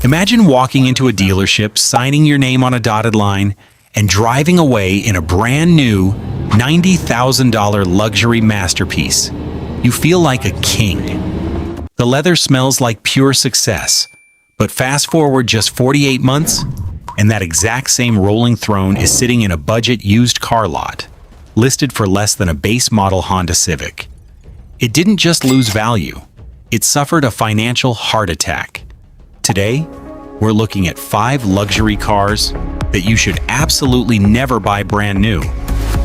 Imagine walking into a dealership, signing your name on a dotted line, and driving away in a brand new $90,000 luxury masterpiece. You feel like a king. The leather smells like pure success. But fast forward just 48 months, and that exact same rolling throne is sitting in a budget used car lot, listed for less than a base model Honda Civic. It didn't just lose value, it suffered a financial heart attack. Today, we're looking at 5 luxury cars that you should absolutely never buy brand new.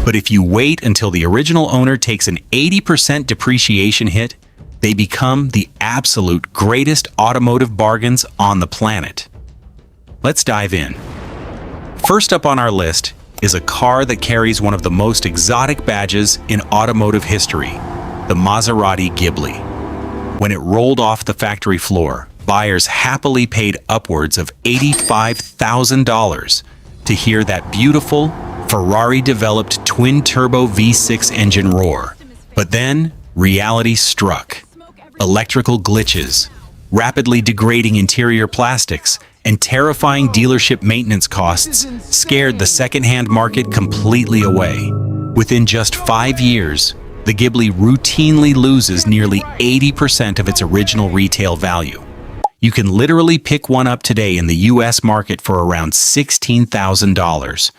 But if you wait until the original owner takes an 80% depreciation hit, they become the absolute greatest automotive bargains on the planet. Let's dive in. First up on our list is a car that carries one of the most exotic badges in automotive history, the Maserati Ghibli. When it rolled off the factory floor, buyers happily paid upwards of $85,000 to hear that beautiful, Ferrari-developed twin-turbo V6 engine roar. But then, reality struck. Electrical glitches, rapidly degrading interior plastics, and terrifying dealership maintenance costs scared the second-hand market completely away. Within just 5 years, the Ghibli routinely loses nearly 80% of its original retail value. You can literally pick one up today in the US market for around $16,000.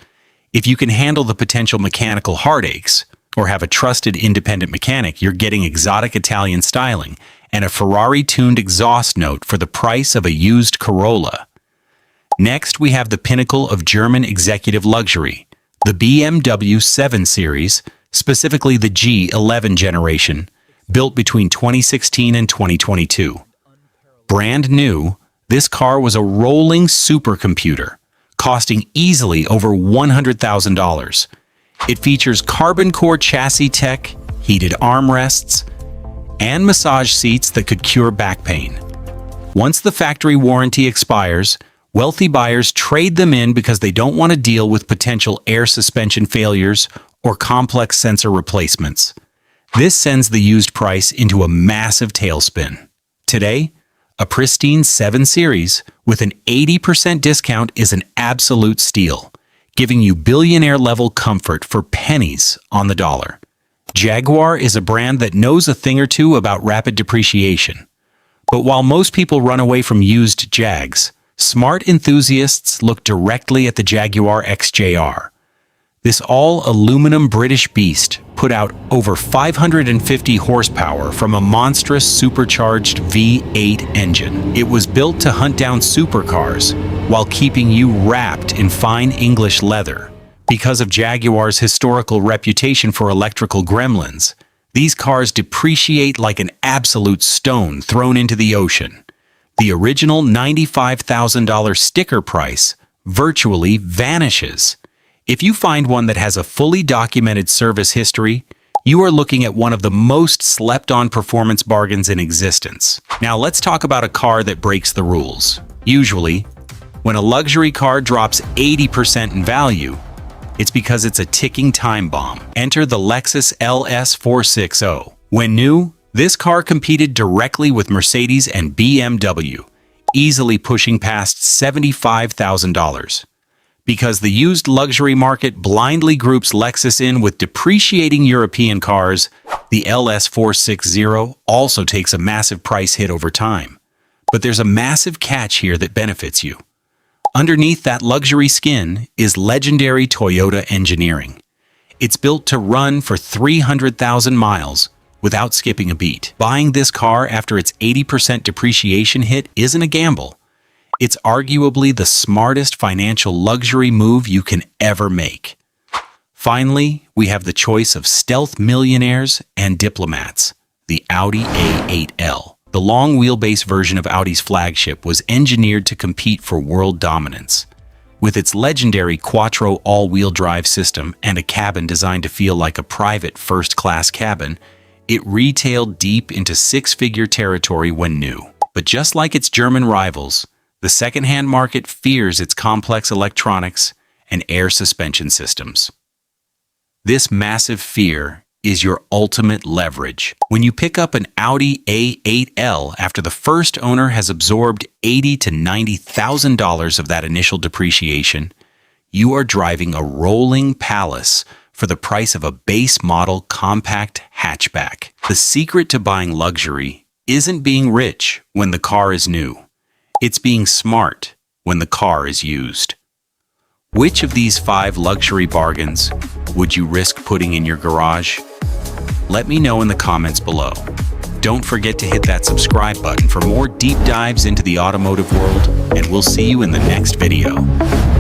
If you can handle the potential mechanical heartaches, or have a trusted independent mechanic, you're getting exotic Italian styling and a Ferrari-tuned exhaust note for the price of a used Corolla. Next, we have the pinnacle of German executive luxury, the BMW 7 Series, specifically the G11 generation, built between 2016 and 2022. Brand new, this car was a rolling supercomputer, costing easily over $100,000. It features carbon core chassis tech, heated armrests, and massage seats that could cure back pain. Once the factory warranty expires, wealthy buyers trade them in because they don't want to deal with potential air suspension failures or complex sensor replacements. This sends the used price into a massive tailspin. Today, a pristine 7 Series with an 80% discount is an absolute steal, giving you billionaire-level comfort for pennies on the dollar. Jaguar is a brand that knows a thing or two about rapid depreciation. But while most people run away from used Jags, smart enthusiasts look directly at the Jaguar XJR. This all-aluminum British beast put out over 550 horsepower from a monstrous supercharged V8 engine. It was built to hunt down supercars while keeping you wrapped in fine English leather. Because of Jaguar's historical reputation for electrical gremlins, these cars depreciate like an absolute stone thrown into the ocean. The original $95,000 sticker price virtually vanishes. If you find one that has a fully documented service history, you are looking at one of the most slept-on performance bargains in existence. Now let's talk about a car that breaks the rules. Usually, when a luxury car drops 80% in value, it's because it's a ticking time bomb. Enter the Lexus LS460. When new, this car competed directly with Mercedes and BMW, easily pushing past $75,000. Because the used luxury market blindly groups Lexus in with depreciating European cars, the LS460 also takes a massive price hit over time. But there's a massive catch here that benefits you. Underneath that luxury skin is legendary Toyota engineering. It's built to run for 300,000 miles without skipping a beat. Buying this car after its 80% depreciation hit isn't a gamble. It's arguably the smartest financial luxury move you can ever make. Finally, we have the choice of stealth millionaires and diplomats, the Audi A8L. The long wheelbase version of Audi's flagship was engineered to compete for world dominance. With its legendary Quattro all-wheel drive system and a cabin designed to feel like a private first-class cabin, it retailed deep into six-figure territory when new. But just like its German rivals, the second-hand market fears its complex electronics and air suspension systems. This massive fear is your ultimate leverage. When you pick up an Audi A8L after the first owner has absorbed $80,000 to $90,000 of that initial depreciation, you are driving a rolling palace for the price of a base model compact hatchback. The secret to buying luxury isn't being rich when the car is new. It's being smart when the car is used. Which of these 5 luxury bargains would you risk putting in your garage? Let me know in the comments below. Don't forget to hit that subscribe button for more deep dives into the automotive world, and we'll see you in the next video.